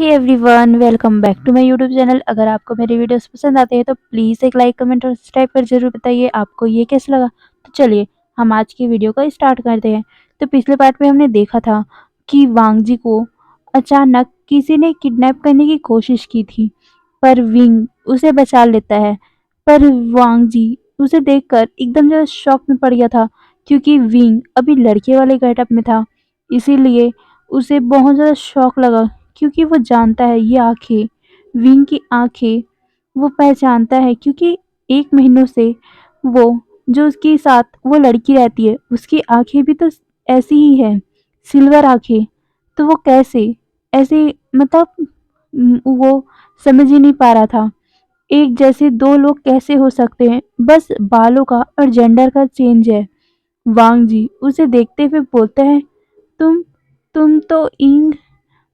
Hey everyone, welcome back to my YouTube channel. अगर आपको मेरी वीडियोस पसंद आते हैं तो प्लीज़ एक लाइक कमेंट और सब्सक्राइब कर ज़रूर बताइए आपको ये कैसा लगा। तो चलिए हम आज की वीडियो को स्टार्ट करते हैं। तो पिछले पार्ट में हमने देखा था कि वांग जी को अचानक किसी ने किडनैप करने की कोशिश की थी, पर विंग उसे बचा लेता है। पर वांग जी उसे देखकर एकदम ज़्यादा शॉक में पड़ गया था, क्योंकि विंग अभी लड़के वाले गेटअप में था। इसीलिए उसे बहुत ज़्यादा शॉक लगा, क्योंकि वो जानता है ये आँखें, विंग की आँखें वो पहचानता है, क्योंकि 1 महीनों से वो जो उसके साथ वो लड़की रहती है, उसकी आँखें भी तो ऐसी ही है, सिल्वर आँखें। तो वो कैसे ऐसे, मतलब वो समझ ही नहीं पा रहा था। एक जैसे 2 लोग कैसे हो सकते हैं? बस बालों का और जेंडर का चेंज है। वांग जी उसे देखते हुए बोलते हैं, तुम तुम तो इंग।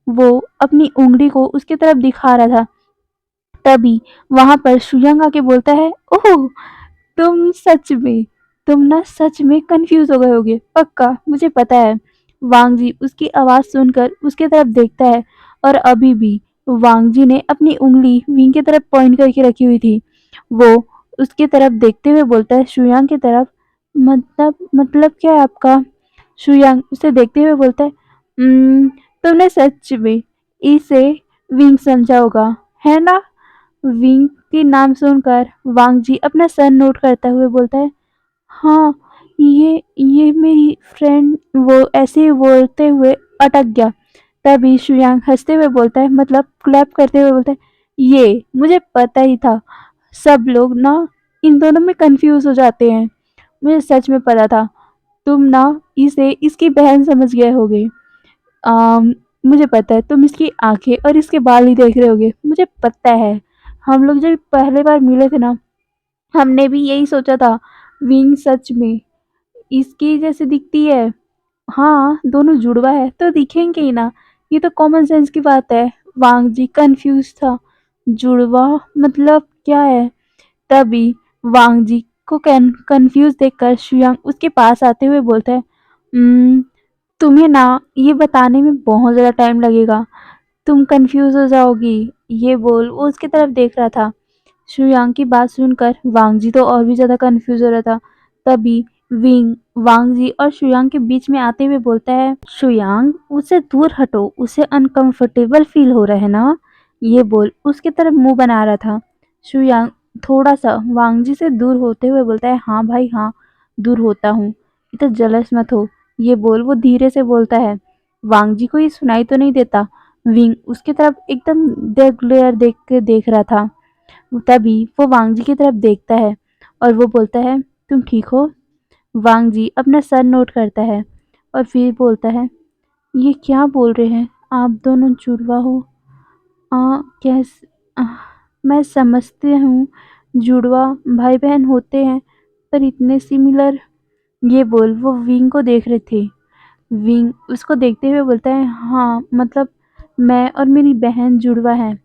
वो अपनी उंगली को उसकी तरफ दिखा रहा था। तभी वहां पर शुयंग आके बोलता है, ओह, तुम सच में तुम ना सच में कंफ्यूज हो गए होगे, पक्का मुझे पता है। वांग जी उसकी आवाज सुनकर उसके तरफ देखता है, और अभी भी वांग जी ने अपनी उंगली विंग की तरफ पॉइंट करके रखी हुई थी। वो उसकी तरफ देखते हुए बोलता है शुयांग की तरफ, मतलब क्या है आपका? शुयांग उसे देखते हुए बोलता है, तुमने सच में इसे विंग समझा होगा, है ना? विंग के नाम सुनकर वांग जी अपना सर नोट करते हुए बोलता है, हाँ, ये मेरी फ्रेंड। वो ऐसे ही बोलते हुए अटक गया। तभी शुयांग हंसते हुए बोलता है, मतलब क्लैप करते हुए बोलता है, ये मुझे पता ही था। सब लोग ना इन दोनों में कंफ्यूज हो जाते हैं। मुझे सच में पता था तुम ना इसे इसकी बहन समझ गए होगे। अम, मुझे पता है तुम इसकी आंखें और इसके बाल ही देख रहे होगे, मुझे पता है। हम लोग जब पहले बार मिले थे ना, हमने भी यही सोचा था, विंग सच में इसकी जैसे दिखती है। हाँ, दोनों जुड़वा है तो दिखेंगे ही ना, ये तो कॉमन सेंस की बात है। वांग जी कंफ्यूज था, जुड़वा मतलब क्या है? तभी वांग जी को कंफ्यूज देखकर शुयांग उसके पास आते हुए बोलता है, "उम्म, तुम्हें ना ये बताने में बहुत ज़्यादा टाइम लगेगा, तुम कंफ्यूज हो जाओगी।" ये बोल वो उसकी तरफ देख रहा था। शुयांग की बात सुनकर वांग जी तो और भी ज़्यादा कंफ्यूज हो रहा था। तभी विंग वांग जी और शुयांग के बीच में आते हुए बोलता है, शुयांग उससे दूर हटो, उसे अनकंफर्टेबल फील हो रहा है ना? ये बोल उसकी तरफ मुंह बना रहा था। शुयांग थोड़ा सा वांग जी से दूर होते हुए बोलता है, हाँ भाई हाँ, दूर होता हूँ, इतना जलस मत हो। ये बोल वो धीरे से बोलता है। वांग जी को ये सुनाई तो नहीं देता। विंग उसकी तरफ एकदम देख के देख रहा था। तभी वो वांग जी की तरफ देखता है और वो बोलता है, तुम ठीक हो? वांग जी अपना सर नोट करता है और फिर बोलता है, ये क्या बोल रहे हैं, आप दोनों जुड़वा हो? कैस आ, मैं समझती हूँ जुड़वा भाई बहन होते हैं, पर इतने सिमिलर? ये बोल वो विंग को देख रहे थे। विंग उसको देखते हुए बोलता है, हाँ, मतलब मैं और मेरी बहन जुड़वा हैं।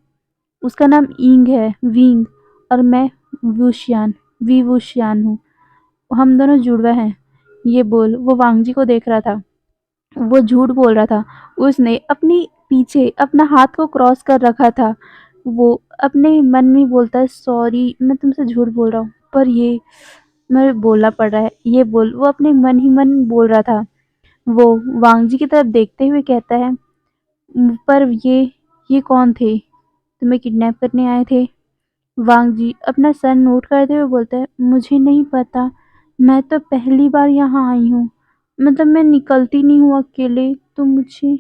उसका नाम इंग है, विंग, और मैं वुशियान, वी वुशियान हूँ। हम दोनों जुड़वा हैं। ये बोल वो वांग जी को देख रहा था। वो झूठ बोल रहा था। उसने अपनी पीछे अपना हाथ को क्रॉस कर रखा था। वो अपने मन में बोलता है, सॉरी मैं तुमसे झूठ बोल रहा हूँ, पर ये मैं बोलना पड़ रहा है। ये बोल वो अपने मन ही मन बोल रहा था। वो वांग जी की तरफ देखते हुए कहता है, पर ये कौन थे? तुम्हें किडनैप करने आए थे?" वांग जी अपना सर नोट करते हुए बोलता है, मुझे नहीं पता, मैं तो पहली बार यहाँ आई हूँ। मतलब मैं निकलती नहीं हूँ अकेले, तो मुझे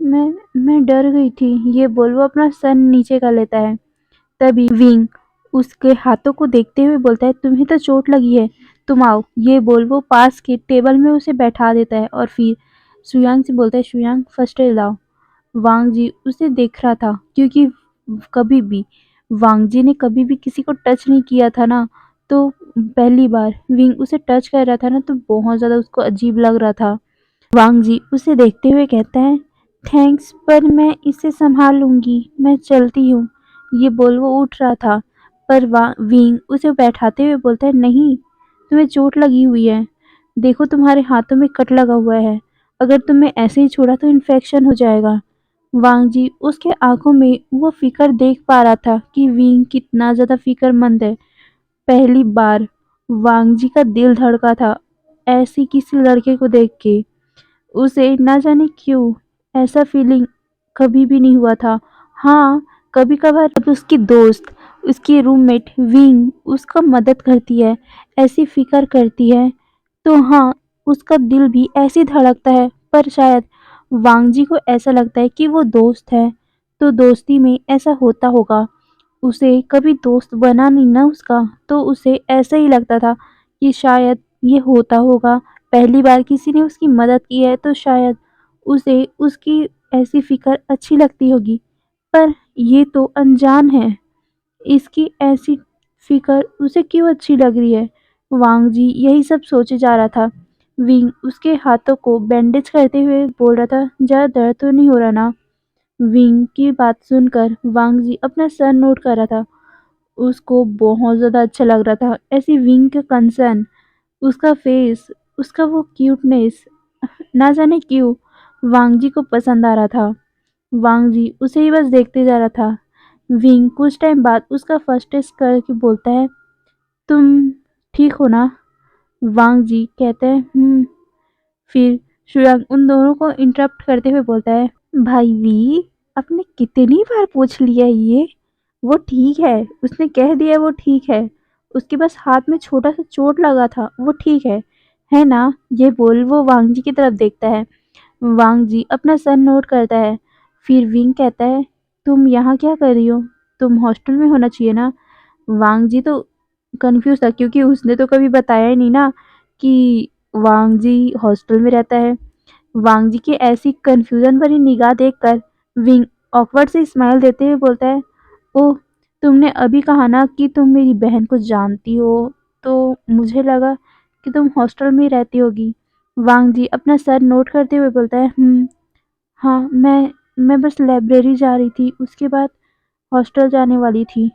मैं डर गई थी। ये बोल वो अपना सर नीचे कर लेता है। तभी विंग उसके हाथों को देखते हुए बोलता है, तुम्हें तो चोट लगी है, तुम आओ। ये बोल वो पास के टेबल में उसे बैठा देता है और फिर शुयांग से बोलता है, शुयांग फर्स्ट एड लाओ। वांग जी उसे देख रहा था, क्योंकि कभी भी वांग जी ने कभी भी किसी को टच नहीं किया था ना, तो पहली बार विंग उसे टच कर रहा था ना, तो बहुत ज़्यादा उसको अजीब लग रहा था। वांग जी उसे देखते हुए कहता है, थैंक्स, पर मैं इसे संभाल लूंगी, मैं चलती हूँ। ये बोल वो उठ रहा था, पर विंग उसे बैठाते हुए बोलता है, नहीं, तुम्हें चोट लगी हुई है, देखो तुम्हारे हाथों में कट लगा हुआ है, अगर तुम्हें ऐसे ही छोड़ा तो इन्फेक्शन हो जाएगा। वांग जी उसके आंखों में वो फिक्र देख पा रहा था कि विंग कितना ज्यादा फिक्रमंद है। पहली बार वांग जी का दिल धड़का था ऐसी किसी लड़के को देख के। उसे ना जाने क्यों ऐसा फीलिंग कभी भी नहीं हुआ था। हाँ, कभी-कभार जब उसकी दोस्त, उसकी रूममेट विंग उसका मदद करती है, ऐसी फ़िक्र करती है, तो हाँ, उसका दिल भी ऐसे ही धड़कता है। पर शायद वांगजी को ऐसा लगता है कि वो दोस्त है, तो दोस्ती में ऐसा होता होगा। उसे कभी दोस्त बना नहीं ना उसका, तो उसे ऐसा ही लगता था कि शायद ये होता होगा। पहली बार किसी ने उसकी मदद की है तो शायद उसे उसकी ऐसी फ़िक्र अच्छी लगती होगी। पर ये तो अनजान है, इसकी ऐसी फ़िक्र उसे क्यों अच्छी लग रही है? वांग जी यही सब सोचे जा रहा था। विंग उसके हाथों को बैंडेज करते हुए बोल रहा था, ज़्यादा दर्द तो नहीं हो रहा ना? विंग की बात सुनकर वांग जी अपना सर नोट कर रहा था। उसको बहुत ज़्यादा अच्छा लग रहा था। ऐसी विंग का कंसर्न, उसका फेस, उसका वो क्यूटनेस, ना जाने क्यों वांग जी को पसंद आ रहा था। वांग जी उसे ही बस देखते जा रहा था। विंग कुछ टाइम बाद उसका फर्स्ट टेस्ट करके बोलता है, तुम ठीक हो ना? वांग जी कहते हैं, फिर शुयांग उन दोनों को इंटरप्ट करते हुए बोलता है, भाई वी, आपने कितनी बार पूछ लिया ये? वो ठीक है, उसने कह दिया वो ठीक है। उसके बस हाथ में छोटा सा चोट लगा था, वो ठीक है ना? ये बोल वो वांग जी की तरफ देखता है। वांग जी अपना सर नोट करता है। फिर विंग कहता है, तुम यहाँ क्या कर रही हो? तुम हॉस्टल में होना चाहिए ना? वांग जी तो कंफ्यूज था क्योंकि उसने तो कभी बताया ही नहीं ना कि वांग जी हॉस्टल में रहता है। वांग जी की ऐसी कंफ्यूजन भरी निगाह देखकर विंग ऑकवर्ड से स्माइल देते हुए बोलता है, ओह, तुमने अभी कहा ना कि तुम मेरी बहन को जानती हो, तो मुझे लगा कि तुम हॉस्टल में ही रहती होगी। वांग जी अपना सर नोट करते हुए बोलता है, हाँ, मैं बस लाइब्रेरी जा रही थी, उसके बाद हॉस्टल जाने वाली थी।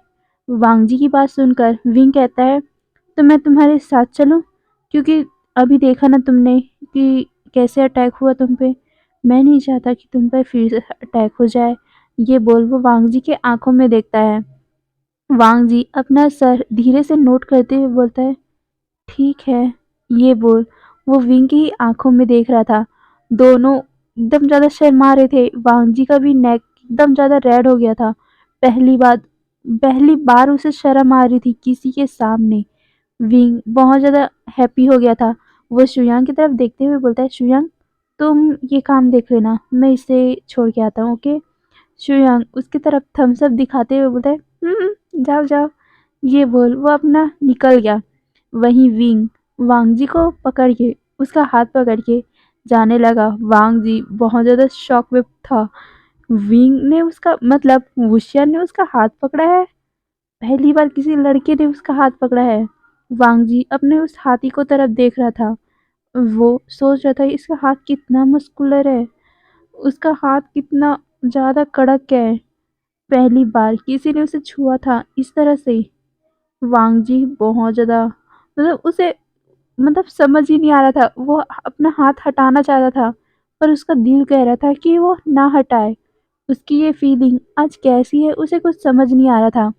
वांग जी की बात सुनकर विंग कहता है, तो मैं तुम्हारे साथ चलूं? क्योंकि अभी देखा ना तुमने कि कैसे अटैक हुआ तुम पे। मैं नहीं चाहता कि तुम पर फिर से अटैक हो जाए। ये बोल वो वांग जी के आंखों में देखता है। वांग जी अपना सर धीरे से नोट करते हुए बोलता है, ठीक है। ये बोल वो विंग की ही आंखों में देख रहा था। दोनों एकदम ज्यादा शर्मा रहे थे। वांग जी का भी नेक एकदम ज्यादा रेड हो गया था। पहली बार उसे शर्म आ रही थी किसी के सामने। विंग बहुत ज़्यादा हैप्पी हो गया था। वो शुयांग की तरफ देखते हुए बोलता है, शुयांग, तुम ये काम देख लेना, मैं इसे छोड़ के आता हूँ, ओके? शुयांग उसकी तरफ थम्स अप दिखाते हुए बोलता है, जाओ जाओ। ये बोल वो अपना निकल गया। वहीं विंग वांग जी को पकड़ के, उसका हाथ पकड़ के जाने लगा। वांग जी बहुत ज़्यादा शॉक में था। विंग ने उसका मतलब वुशियन ने उसका हाथ पकड़ा है। पहली बार किसी लड़के ने उसका हाथ पकड़ा है। वांग जी अपने उस हाथी को तरफ देख रहा था। वो सोच रहा था इसका हाथ कितना मस्कुलर है, उसका हाथ कितना ज़्यादा कड़क है। पहली बार किसी ने उसे छुआ था इस तरह से। वांग जी बहुत ज़्यादा मतलब उसे मतलब समझ ही नहीं आ रहा था। वो अपना हाथ हटाना चाहता था, पर उसका दिल कह रहा था कि वो ना हटाए। उसकी ये फीलिंग आज कैसी है उसे कुछ समझ नहीं आ रहा था।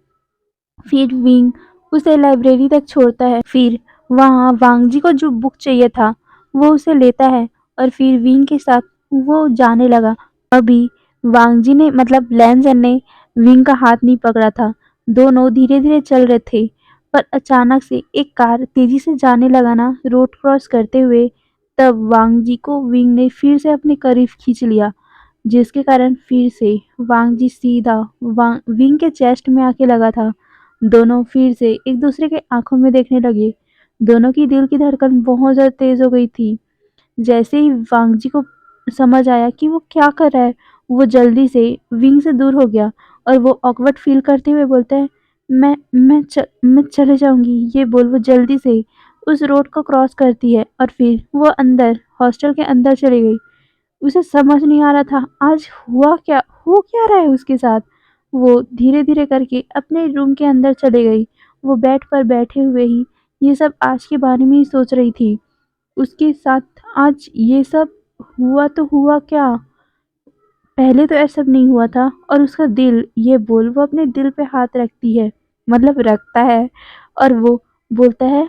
फिर विंग उसे लाइब्रेरी तक छोड़ता है। फिर वहाँ वांगजी को जो बुक चाहिए था वो उसे लेता है और फिर विंग के साथ वो जाने लगा। अभी वांगजी ने मतलब लैंसन ने विंग का हाथ नहीं पकड़ा था। दोनों धीरे धीरे चल रहे थे, पर अचानक से एक कार तेजी से जाने लगा ना रोड क्रॉस करते हुए। तब वांगजी को विंग ने फिर से अपने करीब खींच लिया, जिसके कारण फिर से वांगजी सीधा विंग के चेस्ट में आके लगा था। दोनों फिर से एक दूसरे के आंखों में देखने लगे। दोनों की दिल की धड़कन बहुत ज़्यादा तेज हो गई थी। जैसे ही वांगजी को समझ आया कि वो क्या कर रहा है, वो जल्दी से विंग से दूर हो गया और वो ऑकवर्ड फील करते हुए बोलता है, मैं चले जाऊंगी। ये बोल वो जल्दी से उस रोड को क्रॉस करती है और फिर वो अंदर हॉस्टल के अंदर चली गई। उसे समझ नहीं आ रहा था आज हो क्या रहा है उसके साथ। वो धीरे धीरे करके अपने रूम के अंदर चले गई। वो बेड पर बैठे हुए ही ये सब आज के बारे में ही सोच रही थी। उसके साथ आज ये सब हुआ तो हुआ क्या? पहले तो ऐसा नहीं हुआ था और उसका दिल, ये बोल वो अपने दिल पे हाथ रखती है, मतलब रखता है, और वो बोलता है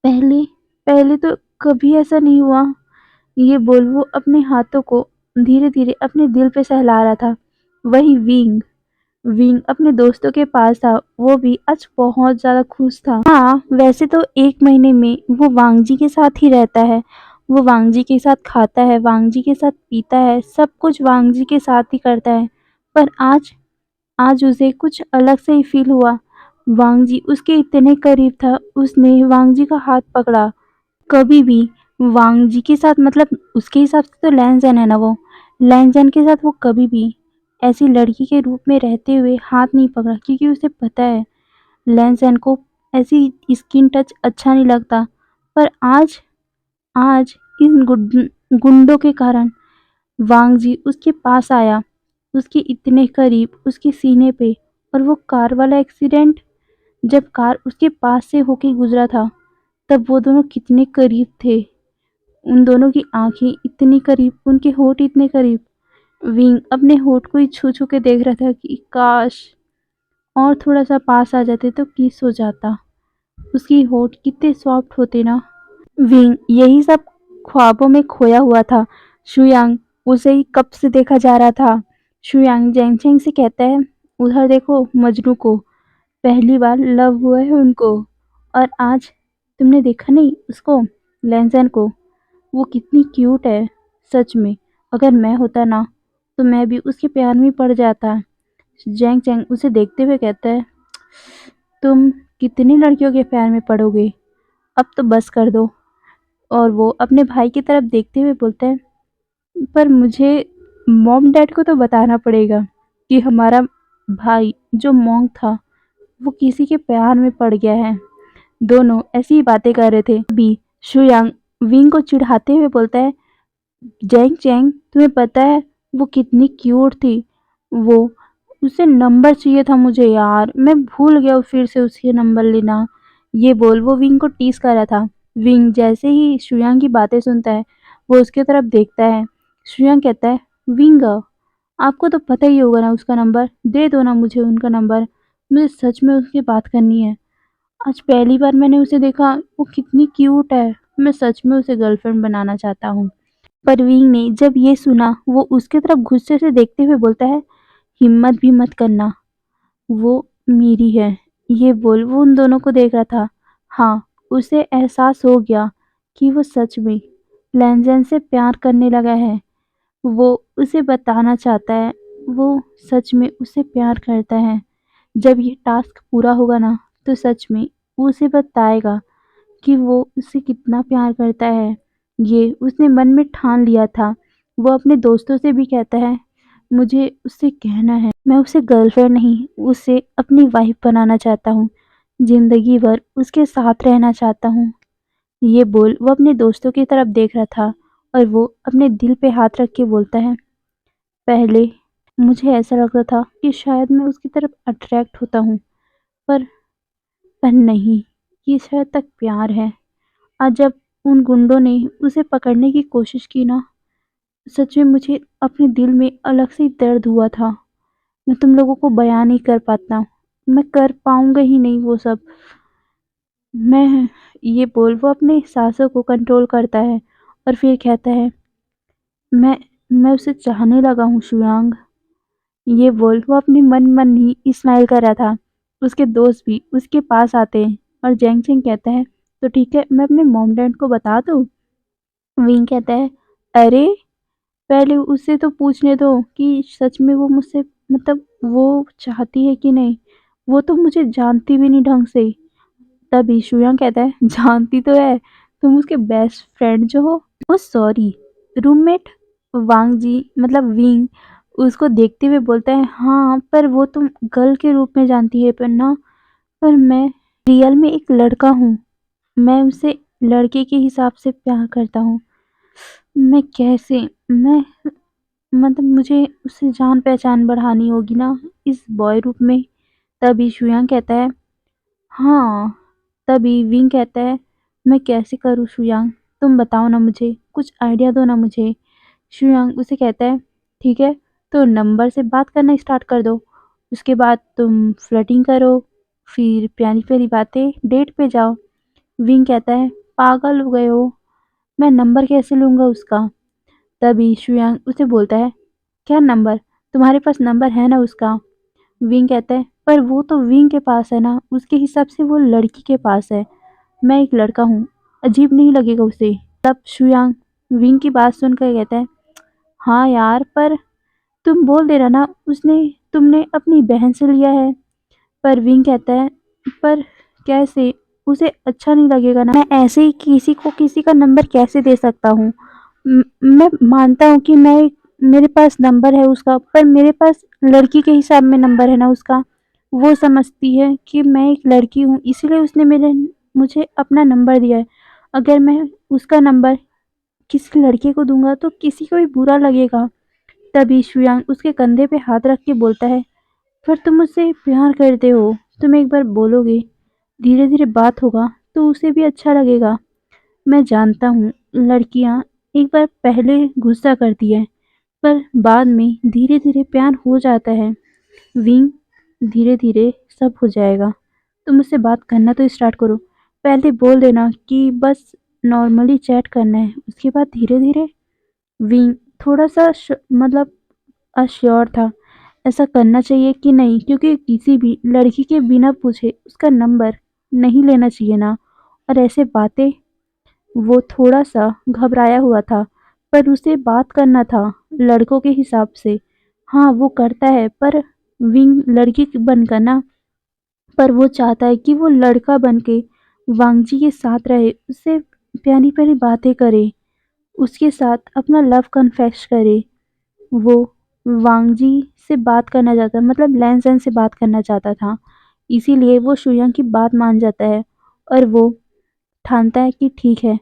पहले पहले तो कभी ऐसा नहीं हुआ। ये बोल वो अपने हाथों को धीरे-धीरे अपने दिल पे सहला रहा था। वही विंग विंग अपने दोस्तों के पास था, वो भी आज बहुत ज़्यादा खुश था। हाँ, वैसे तो 1 महीने में वो वांगजी के साथ ही रहता है। वो वांगजी के साथ खाता है, वांगजी के साथ पीता है, सब कुछ वांगजी के साथ ही करता है। पर आज आज उसे कुछ अलग से ही फ़ील हुआ। वांगजी उसके इतने करीब था, उसने वांगजी का हाथ पकड़ा। कभी भी वांग जी के साथ, मतलब उसके हिसाब से तो लैंज़न है ना वो, लैंज़न के साथ वो कभी भी ऐसी लड़की के रूप में रहते हुए हाथ नहीं पकड़ा, क्योंकि उसे पता है लैंज़न को ऐसी स्किन टच अच्छा नहीं लगता। पर आज आज इन गुंडों के कारण वांग जी उसके पास आया, उसके इतने करीब, उसके सीने पे। और वो कार वाला एक्सीडेंट, जब कार उसके पास से होके गुजरा था, तब वो दोनों कितने करीब थे। उन दोनों की आँखें इतनी करीब, उनके होठ इतने करीब। विंग अपने होठ को ही छू-छू के देख रहा था कि काश और थोड़ा-सा पास आ जाते तो किस हो जाता। उसकी होठ कितने सॉफ्ट होते ना। विंग यही सब ख्वाबों में खोया हुआ था। शुयांग उसे ही कब से देखा जा रहा था। शुयांग जैंग-चैंग से कहता है, उधर देखो मजनू को, पहली बार लव हुआ है उनको। और आज तुमने देखा नहीं उसको, लैंज़न को, वो कितनी क्यूट है। सच में अगर मैं होता ना तो मैं भी उसके प्यार में पड़ जाता। जैंग चैंग उसे देखते हुए कहता है, तुम कितनी लड़कियों के प्यार में पड़ोगे, अब तो बस कर दो। और वो अपने भाई की तरफ देखते हुए बोलता है, पर मुझे मॉम डैड को तो बताना पड़ेगा कि हमारा भाई जो मॉन्क था वो किसी के प्यार में पड़ गया है। दोनों ऐसी ही बातें कर रहे थे। अभी शुयांग विंग को चिढ़ाते हुए बोलता है, जैंग चैंग तुम्हें पता है वो कितनी क्यूट थी। वो उसे नंबर चाहिए था मुझे यार, मैं भूल गया फिर से उसके नंबर लेना। ये बोल वो विंग को टीज कर रहा था। विंग जैसे ही शुयांग की बातें सुनता है, वो उसके तरफ देखता है। शुयांग कहता है, विंग आपको तो पता ही होगा ना उसका नंबर, दे दो ना मुझे उनका नंबर, मुझे सच में उससे बात करनी है। आज पहली बार मैंने उसे देखा, वो कितनी क्यूट है, मैं सच में उसे गर्लफ्रेंड बनाना चाहता हूँ। परवीन ने जब ये सुना, वो उसके तरफ गुस्से से देखते हुए बोलता है, हिम्मत भी मत करना, वो मेरी है। ये बोल वो उन दोनों को देख रहा था। हाँ, उसे एहसास हो गया कि वो सच में लैंजन से प्यार करने लगा है। वो उसे बताना चाहता है, वो सच में उसे प्यार करता है। जब ये टास्क पूरा होगा ना, तो सच में वो उसे बताएगा कि वो उससे कितना प्यार करता है। ये उसने मन में ठान लिया था। वो अपने दोस्तों से भी कहता है, मुझे उससे कहना है, मैं उसे गर्लफ्रेंड नहीं, उसे अपनी वाइफ बनाना चाहता हूँ। ज़िंदगी भर उसके साथ रहना चाहता हूँ। ये बोल वो अपने दोस्तों की तरफ देख रहा था और वो अपने दिल पे हाथ रख के बोलता है, पहले मुझे ऐसा लगता था कि शायद मैं उसकी तरफ अट्रैक्ट होता हूँ, पर नहीं, ये शायद तक प्यार है। आज जब उन गुंडों ने उसे पकड़ने की कोशिश की ना, सच में मुझे अपने दिल में अलग से ही दर्द हुआ था। मैं तुम लोगों को बयान नहीं कर पाता, मैं कर पाऊंगा ही नहीं वो सब। मैं ये बोल वो अपने सांसों को कंट्रोल करता है और फिर कहता है, मैं मैं उसे चाहने लगा हूँ शुयांग। ये बोल वो अपनी मन मन ही स्माइल कर रहा था। उसके दोस्त भी उसके पास आते हैं और जैंग चिंग कहता है, तो ठीक है मैं अपने मॉम डैड को बता दूँ। विंग कहता है, अरे पहले उससे तो पूछने दो कि सच में वो मुझसे, मतलब वो चाहती है कि नहीं, वो तो मुझे जानती भी नहीं ढंग से। तभी शुयांग कहता है, जानती तो है, तुम उसके बेस्ट फ्रेंड जो हो। ओ सॉरी, रूममेट। वांग जी, मतलब विंग, उसको देखते हुए बोलता है, हाँ पर वो तुम गर्ल के रूप में जानती है, पर ना, पर मैं रियल में एक लड़का हूँ। मैं उसे लड़के के हिसाब से प्यार करता हूँ। मैं कैसे, मैं, मतलब मुझे उससे जान पहचान बढ़ानी होगी ना इस बॉय रूप में। तभी शुयांग कहता है, हाँ। तभी विंग कहता है, मैं कैसे करूँ शुयांग, तुम बताओ ना मुझे, कुछ आइडिया दो ना मुझे। शुयांग उसे कहता है, ठीक है? तो नंबर से बात करना स्टार्ट कर दो। उसके बाद तुम फ्लर्टिंग करो, फिर प्यारी-प्यारी बातें, डेट पे जाओ। विंग कहता है, पागल हो गए हो, मैं नंबर कैसे लूँगा उसका? तभी शुयांग उसे बोलता है, क्या नंबर? तुम्हारे पास नंबर है ना उसका? विंग कहता है, पर वो तो विंग के पास है ना, उसके हिसाब से वो लड़की के पास है। मैं एक लड़का हूँ, अजीब नहीं लगेगा उसे? तब शुयांग विंग की बात सुनकर कहता है, हाँ यार, पर तुम बोल देना ना उसने तुमने अपनी बहन से लिया है। पर विंग कहता है, पर कैसे? उसे अच्छा नहीं लगेगा ना, मैं ऐसे ही किसी को किसी का नंबर कैसे दे सकता हूँ? मैं मानता हूँ कि मेरे पास नंबर है उसका, पर मेरे पास लड़की के हिसाब में नंबर है ना उसका। वो समझती है कि मैं एक लड़की हूँ, इसीलिए उसने मेरे मुझे अपना नंबर दिया है। अगर मैं उसका नंबर किसी लड़के को दूंगा तो किसी को भी बुरा लगेगा। तभी शुयांग उसके कंधे पे हाथ रख के बोलता है, पर तुम मुझसे प्यार करते हो, तुम एक बार बोलोगे, धीरे धीरे बात होगा तो उसे भी अच्छा लगेगा। मैं जानता हूँ लड़कियाँ एक बार पहले गुस्सा करती है, पर बाद में धीरे धीरे प्यार हो जाता है। विंग, धीरे धीरे सब हो जाएगा। तुम मुझसे बात करना तो स्टार्ट करो। पहले बोल देना कि बस नॉर्मली चैट करना है, उसके बाद धीरे धीरे। विंग थोड़ा सा मतलब अश्योर था, ऐसा करना चाहिए कि नहीं, क्योंकि किसी भी लड़की के बिना पूछे उसका नंबर नहीं लेना चाहिए ना। और ऐसे बातें, वो थोड़ा-सा घबराया हुआ था, पर उसे बात करना था लड़कों के हिसाब से। हाँ, वो करता है, पर विंग लड़की बनकर ना, पर वो चाहता है कि वो लड़का बनके वांगजी के साथ रहे, उससे प्यारी-प्यारी बातें करे, उसके साथ अपना लव कन्फेस करे। वो वांगजी से बात करना चाहता, मतलब लैन-सैन से बात करना चाहता था। इसीलिए वो शुयांग की बात मान जाता है और वो ठानता है कि ठीक है,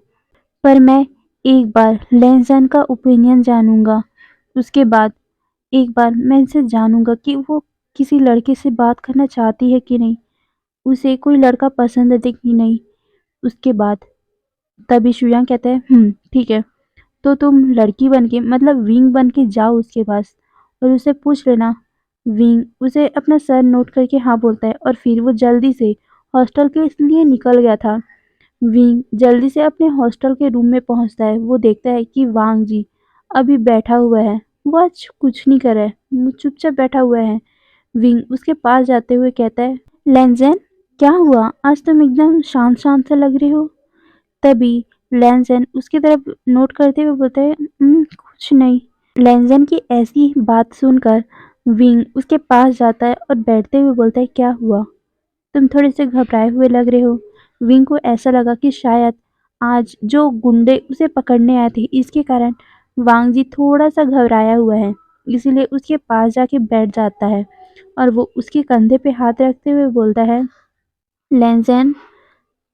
पर मैं एक बार लैन-सैन का ओपिनियन जानूँगा। उसके बाद एक बार मैं इनसे जानूँगा कि वो किसी लड़के से बात करना चाहती है कि नहीं, उसे कोई लड़का पसंद है कि नहीं। उसके बाद तभी शुयांग कहता है, ठीक है, तो तुम लड़की बन के मतलब विंग बन के जाओ उसके पास और उससे पूछ लेना। विंग उसे अपना सर नोट करके हाँ बोलता है और फिर वो जल्दी से हॉस्टल के लिए निकल गया था। विंग जल्दी से अपने हॉस्टल के रूम में पहुंचता है। वो देखता है कि वांग जी अभी बैठा हुआ है। वो आज कुछ नहीं कर रहा है, वो चुपचाप बैठा हुआ है। विंग उसके पास जाते हुए कहता है, लैंजन, क्या हुआ? आज तुम एकदम शांत शांत सा लग रहे हो। तभी लैंजन उसकी तरफ नोट करते हुए बोलता है, कुछ नहीं। लैंजन की ऐसी बात सुनकर विंग उसके पास जाता है और बैठते हुए बोलता है, क्या हुआ? तुम थोड़े से घबराए हुए लग रहे हो। विंग को ऐसा लगा कि शायद आज जो गुंडे उसे पकड़ने आए थे, इसके कारण वांग जी थोड़ा सा घबराया हुआ है। इसीलिए उसके पास जाके बैठ जाता है और वो उसके कंधे पे हाथ रखते हुए बोलता है, लैंजन,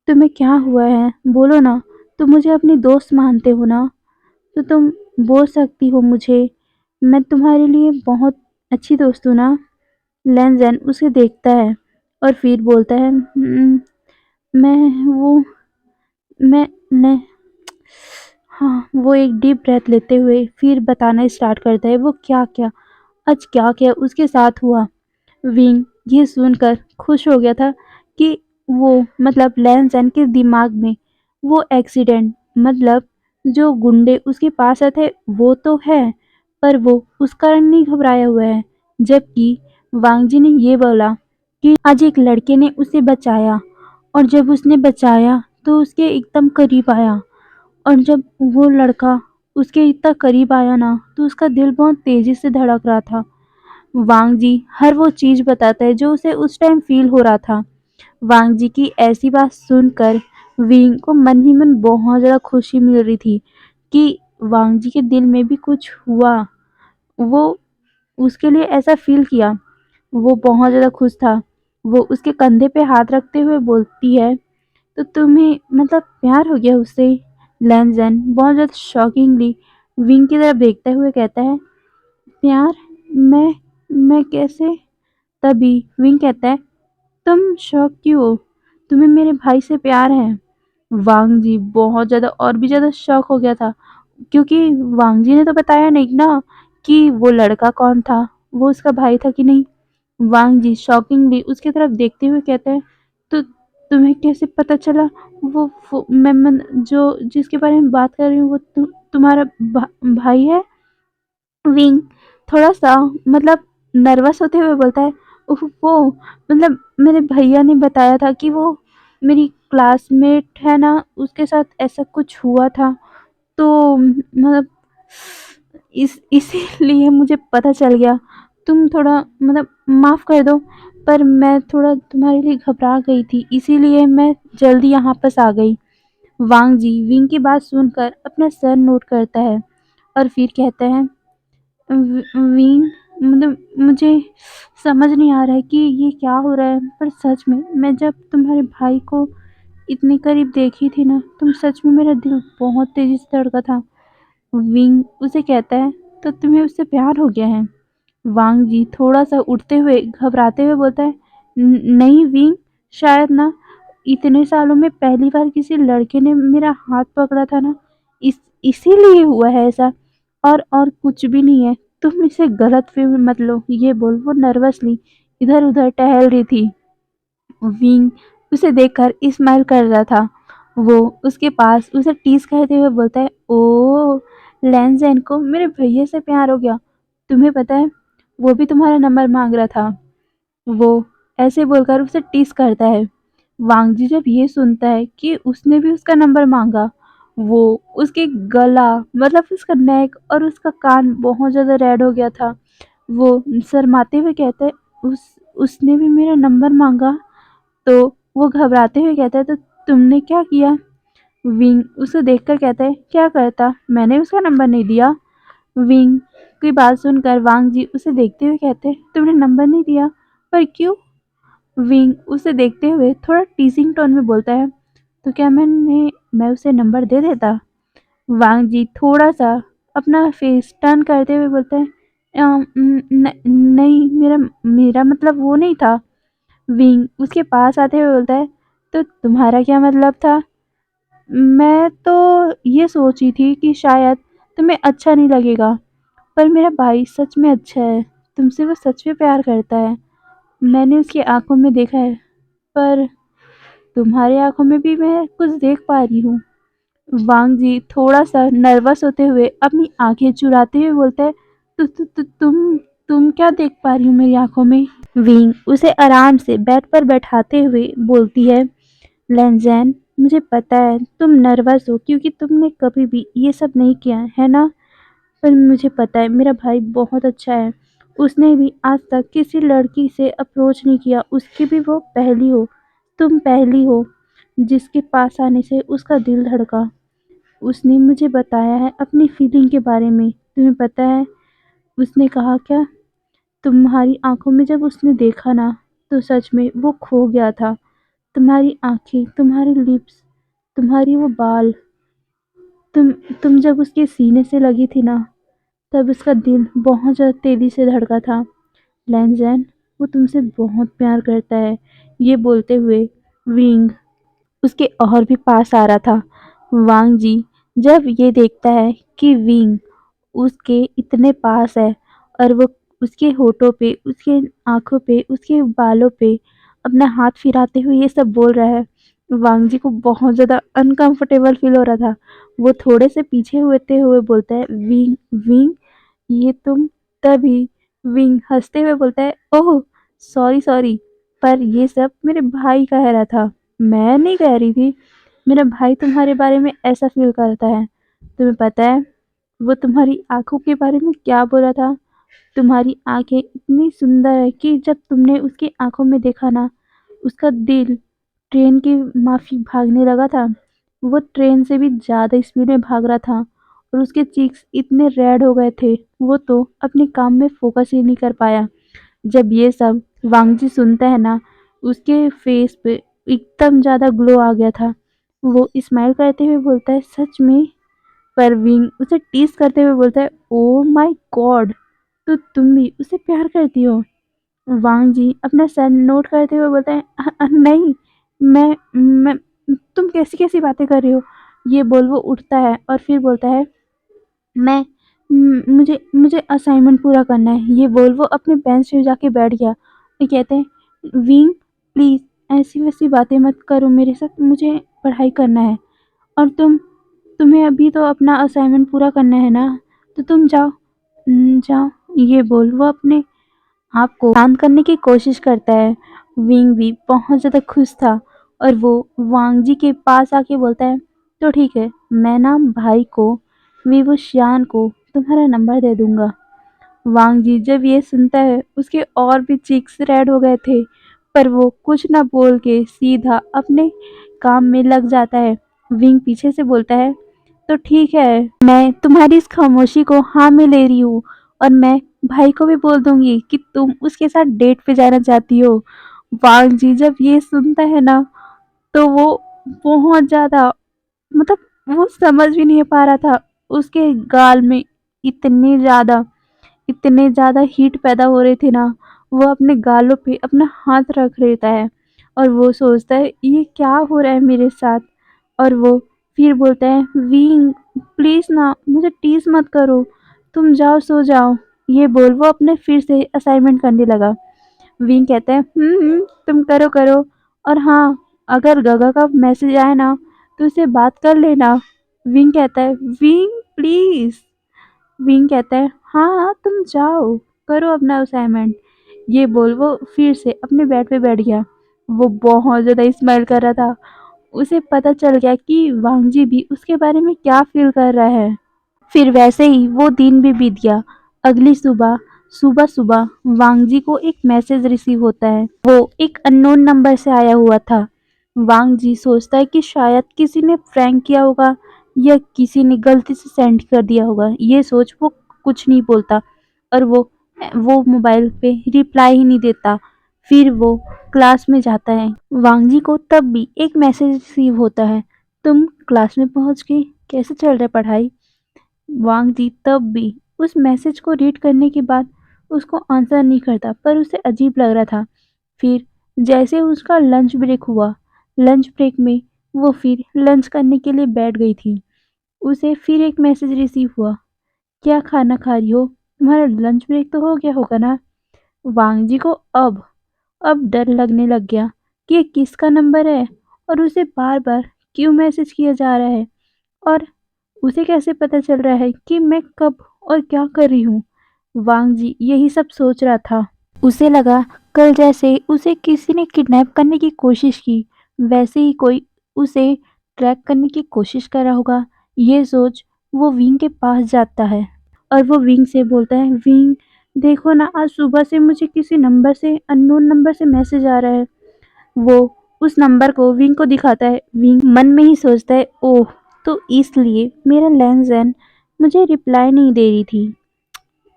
तुम्हें क्या हुआ है? बोलो ना। तुम मुझे अपनी दोस्त मानते हो ना, तो तुम बोल सकती हो मुझे। मैं तुम्हारे लिए बहुत अच्छी दोस्त हूँ ना। लैंजन उसे देखता है और फिर बोलता है, मैं वो मैं मैं हाँ, वो एक डीप ब्रेथ लेते हुए फिर बताना स्टार्ट करता है वो क्या-क्या आज क्या-क्या उसके साथ हुआ। विंग ये सुनकर खुश हो गया था कि वो मतलब लैन-सैन के दिमाग में वो एक्सीडेंट, मतलब जो गुंडे उसके पास आए थे वो तो है, पर वो उस कारण नहीं घबराया हुआ है। जबकि वांगजी ने ये बोला कि आज एक लड़के ने उसे बचाया और जब उसने बचाया तो उसके एकदम करीब आया और जब वो लड़का उसके इतना करीब आया ना तो उसका दिल बहुत तेजी से धड़क रहा था। वांग जी हर वो चीज बताता है जो उसे उस टाइम फील हो रहा था। वांग जी की ऐसी बात सुनकर विंग को मन ही मन बहुत ज़्यादा खुशी मिल रही थी कि वांग जी के दिल में भी कुछ हुआ। वो उसके लिए ऐसा फील किया। वो बहुत ज़्यादा खुश था। वो उसके कंधे पे हाथ रखते हुए बोलती है, तो तुम्हें मतलब प्यार हो गया उससे? लैंजन बहुत ज़्यादा शॉकिंगली विंग की तरफ देखते हुए कहता है, प्यार? मैं मैं कैसे? तभी विंग कहता है, तुम शॉक क्यों हो? तुम्हें मेरे भाई से प्यार है? वांग जी बहुत ज़्यादा और भी ज़्यादा शॉक हो गया था, क्योंकि वांग जी ने तो बताया नहीं ना कि वो लड़का कौन था, वो उसका भाई था कि नहीं। वांग जी शॉकिंगली उसकी तरफ देखते हुए कहते हैं, तो तुम्हें कैसे पता चला? वो मैं जो जिसके बारे में बात कर रही हूँ वो तुम्हारा भाई है? विंग थोड़ा-सा मतलब नर्वस होते हुए बोलता है, वो मतलब मेरे भैया ने बताया था कि वो मेरी क्लासमेट है ना, उसके साथ ऐसा कुछ हुआ था। तो मतलब इसीलिए मुझे पता चल गया। तुम थोड़ा मतलब माफ़ कर दो, पर मैं थोड़ा तुम्हारे लिए घबरा गई थी, इसीलिए मैं जल्दी यहाँ पास आ गई। वांग जी विंग की बात सुनकर अपना सर नोट करता है और फिर कहता है, विंग मतलब मुझे समझ नहीं आ रहा है कि ये क्या हो रहा है, पर सच में मैं जब तुम्हारे भाई को इतने करीब देखी थी ना, तुम सच में मेरा दिल बहुत तेज़ी से धड़का था। विंग उसे कहता है, तो तुम्हें उससे प्यार हो गया है? वांग जी थोड़ा-सा उठते हुए, घबराते हुए बोलता है, नहीं विंग, शायद ना इतने सालों में पहली बार किसी लड़के ने मेरा हाथ पकड़ा था ना, इसीलिए हुआ है ऐसा, और कुछ भी नहीं है। तुम इसे गलतफ़हमी मत लो। ये बोल वो नर्वसली इधर-उधर टहल रही थी। विंग उसे देखकर स्माइल कर रहा था। वो उसके पास उसे टीज़ करते हुए बोलता है, ओह! लैनज़ेन को मेरे भैया से प्यार हो गया। तुम्हें पता है, वो भी तुम्हारा नंबर माँग रहा था। वो ऐसे बोलकर उसे टीज़ करता है। वांगजी जब ये सुनता है कि उसने भी उसका नंबर माँगा, वो उसके गला मतलब उसका नेक और उसका कान बहुत ज़्यादा रेड हो गया था। वो शर्माते हुए कहता है, उसने भी मेरा नंबर माँगा? तो वो घबराते हुए कहता है, तो तुमने क्या किया? विंग उसे देखकर कहता है, क्या करता? मैंने उसका नंबर नहीं दिया। विंग की बात सुनकर वांग जी उसे देखते हुए कहते हैं, तुमने नंबर नहीं दिया? पर क्यों? विंग उसे देखते हुए थोड़ा टीजिंग टोन में बोलता है, तो क्या मैं उसे नंबर दे देता? वांग जी थोड़ा सा अपना फेस टर्न करते हुए बोलते हैं, नहीं, मेरा मेरा मतलब वो नहीं था। विंग उसके पास आते हुए बोलता है, तो तुम्हारा क्या मतलब था? मैं तो ये सोची थी कि शायद तुम्हें अच्छा नहीं लगेगा, पर मेरा भाई सच में अच्छा है। तुमसे वो सच में प्यार करता है। मैंने उसकी आंखों में देखा है, पर तुम्हारी आंखों में भी मैं कुछ देख पा रही हूँ। वांग जी थोड़ा सा नर्वस होते हुए अपनी आंखें चुराते हुए बोलता है, तु, तु, तु, तुम क्या देख पा रही हो मेरी आंखों में? विंग उसे आराम से बेड पर बैठाते हुए बोलती है, लैंज़ैन, मुझे पता है तुम नर्वस हो क्योंकि तुमने कभी भी ये सब नहीं किया है ना, पर मुझे पता है मेरा भाई बहुत अच्छा है। उसने भी आज तक किसी लड़की से अप्रोच नहीं किया, उसकी भी वो पहली हो। तुम पहली हो जिसके पास आने से उसका दिल धड़का। उसने मुझे बताया है अपनी फीलिंग के बारे में। तुम्हें पता है उसने कहा क्या? तुम्हारी आंखों में जब उसने देखा ना, तो सच में वो खो गया था। तुम्हारी आंखें, तुम्हारे लिप्स, तुम्हारी वो बाल, तुम तुम जब उसके सीने से लगी थी ना, तब उसका दिल बहुत ज़्यादा तेज़ी से धड़का था। लैंज़ैन, वो तुमसे बहुत प्यार करता है। ये बोलते हुए विंग उसके और भी पास आ रहा था। वांग जी जब ये देखता है कि विंग उसके इतने पास है और वो उसके होठों पे, उसके आँखों पे, उसके बालों पे अपना हाथ फिराते हुए ये सब बोल रहा है, वांग जी को बहुत ज़्यादा अनकंफर्टेबल फ़ील हो रहा था। वो थोड़े से पीछे होते हुए बोलता है, विंग विंग, ये तुम? तभी विंग हँसते हुए बोलता है, ओह! सॉरी, सॉरी, पर ये सब मेरे भाई कह रहा था, मैं नहीं कह रही थी। मेरा भाई तुम्हारे बारे में ऐसा फ़ील करता है। तुम्हें पता है वो तुम्हारी आँखों के बारे में क्या बोला था? तुम्हारी आँखें इतनी सुंदर है कि जब तुमने उसकी आँखों में देखा ना, उसका दिल ट्रेन की माफ़िक भागने लगा था। वो ट्रेन से भी ज़्यादा स्पीड में भाग रहा था और उसके चीक्स इतने रेड हो गए थे, वो तो अपने काम में फ़ोकस ही नहीं कर पाया। जब ये सब वांगजी सुनता है ना, उसके फेस पे एकदम ज़्यादा ग्लो आ गया था। वो स्माइल करते हुए बोलता है, सच में? परवीन उसे टीज़ करते हुए बोलता है, ओह माय गॉड! तो तुम भी उसे प्यार करती हो? वांग जी अपना सर नोट करते हुए बोलता है, नहीं, मैं तुम कैसी-कैसी बातें कर रही हो?" ये बोल वो उठता है और फिर बोलता है, मैं मुझे मुझे असाइनमेंट पूरा करना है। ये बोल वो अपने बेंच पे जाके बैठ गया और कहते हैं विंग प्लीज़ ऐसी वैसी बातें मत करो मेरे साथ, मुझे पढ़ाई करना है। और तुम्हें अभी तो अपना असाइनमेंट पूरा करना है ना, तो तुम जाओ। जाओ। ये बोल वो अपने आप को शांत करने की कोशिश करता है। विंग भी बहुत ज़्यादा खुश था और वो वांग जी के पास आके बोलता है तो ठीक है, मैं ना भाई को वीवो शियान को तुम्हारा नंबर दे दूंगा। वांग जी जब ये सुनता है उसके और भी चीक्स रेड हो गए थे, पर वो कुछ ना बोल के सीधा अपने काम में लग जाता है। विंग पीछे से बोलता है तो ठीक है, मैं तुम्हारी इस खामोशी को हाँ में ले रही हूँ और मैं भाई को भी बोल दूंगी कि तुम उसके साथ डेट पे जाना चाहती हो। वांग जी जब ये सुनता है ना, तो वो बहुत ज़्यादा, मतलब वो समझ भी नहीं पा रहा था। उसके गाल में इतने ज़्यादा इतने ज़्यादा हीट पैदा हो रही थी ना, वो अपने गालों पे अपना हाथ रख लेता है और वो सोचता है ये क्या हो रहा है मेरे साथ। और वो फिर बोलता है विंग प्लीज़ ना मुझे टीज मत करो, तुम जाओ सो जाओ। ये बोल वो अपने फिर से असाइनमेंट करने लगा। विंग कहता है तुम करो करो, और हाँ, अगर गगा का मैसेज आए ना तो उसे बात कर लेना। विंग कहता है विंग प्लीज़। विंग कहता है हाँ तुम जाओ, करो अपना असाइनमेंट। ये बोल वो फिर से अपने बेड पे बैठ गया। वो बहुत ज़्यादा स्माइल कर रहा था। उसे पता चल गया कि वांगजी भी उसके बारे में क्या फील कर रहा है। फिर वैसे ही वो दिन भी बीत गया। अगली सुबह सुबह सुबह वांगजी को एक मैसेज रिसीव होता है। वो एक अननोन नंबर से आया हुआ था। वांगजी सोचता है कि शायद किसी ने प्रैंक किया होगा या किसी ने गलती से सेंड कर दिया होगा। ये सोच वो कुछ नहीं बोलता और वो मोबाइल पे रिप्लाई ही नहीं देता। फिर वो क्लास में जाता है। वांगजी को तब भी एक मैसेज रिसीव होता है, तुम क्लास में पहुंच गई, कैसे चल रहा है पढ़ाई। वांग जी तब भी उस मैसेज को रीड करने के बाद उसको आंसर नहीं करता, पर उसे अजीब लग रहा था। फिर जैसे उसका लंच ब्रेक हुआ, लंच ब्रेक में वो फिर लंच करने के लिए बैठ गई थी। उसे फिर एक मैसेज रिसीव हुआ, क्या खाना खा रही हो, तुम्हारा लंच ब्रेक तो हो गया होगा ना। वांग जी को अब डर लगने लग गया कि ये किसका नंबर है और उसे बार बार क्यों मैसेज किया जा रहा है, और उसे कैसे पता चल रहा है कि मैं कब और क्या कर रही हूँ। वांग जी यही सब सोच रहा था। उसे लगा कल जैसे उसे किसी ने किडनैप करने की कोशिश की, वैसे ही कोई उसे ट्रैक करने की कोशिश कर रहा होगा। ये सोच वो विंग के पास जाता है और वो विंग से बोलता है विंग देखो ना, आज सुबह से मुझे किसी नंबर से, अननोन नंबर से मैसेज आ रहा है। वो उस नंबर को विंग को दिखाता है। विंग मन में ही सोचता है ओह, तो इसलिए मेरा लैंज़ैन मुझे रिप्लाई नहीं दे रही थी।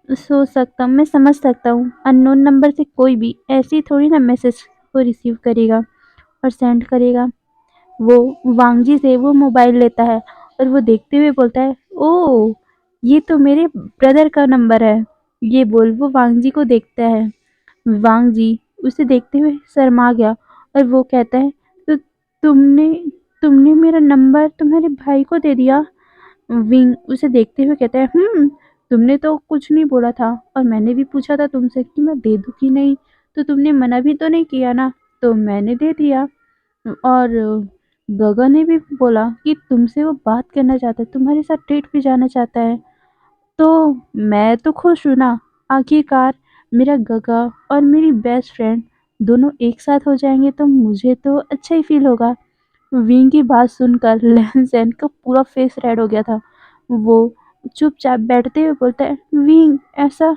सोच सकता हूँ, मैं समझ सकता हूँ अननोन नंबर से कोई भी ऐसी थोड़ी ना मैसेज को रिसीव करेगा और सेंड करेगा। वो वांगजी से वो मोबाइल लेता है और वो देखते हुए बोलता है ओह, ये तो मेरे ब्रदर का नंबर है। ये बोल वो वांगजी को देखता है। वांग जी उसे देखते हुए शर्मा गया और वो कहता है तो तुमने तुमने मेरा नंबर तुम्हारे भाई को दे दिया। विंग उसे देखते हुए कहता है तुमने तो कुछ नहीं बोला था और मैंने भी पूछा था तुमसे कि मैं दे दूँ कि नहीं, तो तुमने मना भी तो नहीं किया ना, तो मैंने दे दिया। और गगा ने भी बोला कि तुमसे वो बात करना चाहता है, तुम्हारे साथ डेट पे जाना चाहता है, तो मैं तो खुश हूँ ना। आखिरकार मेरा गगा और मेरी बेस्ट फ्रेंड दोनों एक साथ हो जाएंगे तो मुझे तो अच्छा ही फील होगा। विंग की बात सुनकर लैंसैन का पूरा फेस रेड हो गया था। वो चुपचाप बैठते हुए बोलता है विंग ऐसा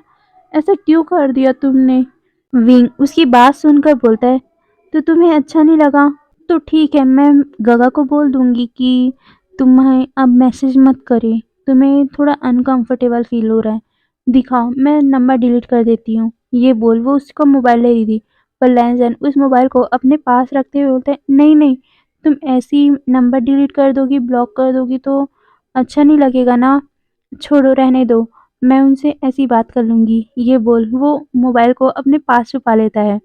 ऐसा क्यों कर दिया तुमने। विंग उसकी बात सुनकर बोलता है तो तुम्हें अच्छा नहीं लगा, तो ठीक है, मैं गगा को बोल दूंगी कि तुम्हें अब मैसेज मत करे, तुम्हें थोड़ा अनकंफर्टेबल फील हो रहा है, दिखाओ मैं नंबर डिलीट कर देती हूँ। ये बोल वो उसका मोबाइल ले रही थी, पर लैंजन उस मोबाइल को अपने पास रखते हुए बोलते हैं नहीं नहीं, तुम ऐसे ही नंबर डिलीट कर दोगी, ब्लॉक कर दोगी तो अच्छा नहीं लगेगा ना, छोड़ो रहने दो, मैं उनसे ऐसी बात कर लूँगी। ये बोल वो मोबाइल को अपने पास छुपा लेता है।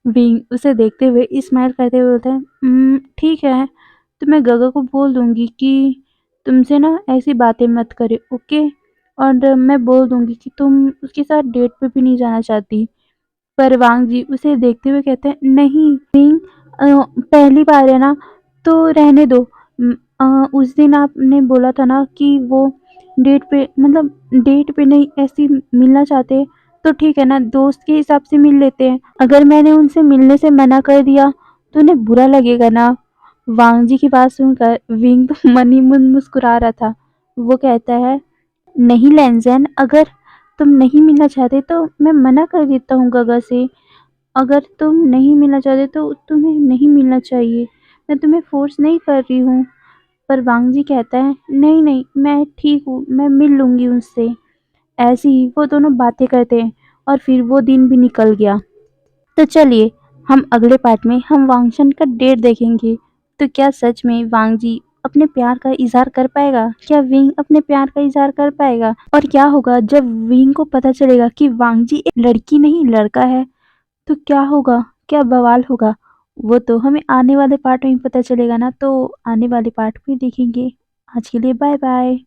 विंग उसे देखते हुए स्माइल करते हुए बोलता है ठीक है, तो मैं गगा को बोल दूँगी कि तुमसे ना ऐसी बातें मत करे, ओके। और मैं बोल दूँगी कि तुम उसके साथ डेट पे भी नहीं जाना चाहती। पर वांग जी उसे देखते हुए कहते हैं, नहीं रिंग, पहली बार है ना, तो रहने दो। उस दिन आपने बोला था ना कि वो डेट पे, मतलब डेट पे नहीं, ऐसे ही मिलना चाहते, तो ठीक है ना, दोस्त के हिसाब से मिल लेते हैं। अगर मैंने उनसे मिलने से मना कर दिया तो उन्हें बुरा लगेगा ना। वांग जी की बात सुनकर विंग तो मन ही मन मुस्कुरा रहा था। वो कहता है, नहीं लैंज़न, अगर तुम नहीं मिलना चाहते तो मैं मना कर देता हूँ गगा से। अगर तुम नहीं मिलना चाहते तो तुम्हें नहीं मिलना चाहिए। मैं तुम्हें फ़ोर्स नहीं कर रही हूँ। पर वांग जी कहता है, नहीं, नहीं, मैं ठीक हूँ, मैं मिल लूँगी उससे। ऐसे ही वो दोनों बातें करते हैं और फिर वो दिन भी निकल गया। तो चलिए, हम अगले पार्ट में हम वांगशन का डेट देखेंगे। तो क्या सच में वांग जी अपने प्यार का इज़हार कर पाएगा? क्या विंग अपने प्यार का इज़हार कर पाएगा? और क्या होगा जब विंग को पता चलेगा कि वांग जी एक लड़की नहीं लड़का है? तो क्या होगा? क्या बवाल होगा? वो तो हमें आने वाले पार्ट में ही पता चलेगा ना, तो आने वाले पार्ट में देखेंगे। आज के लिए बाय बाय।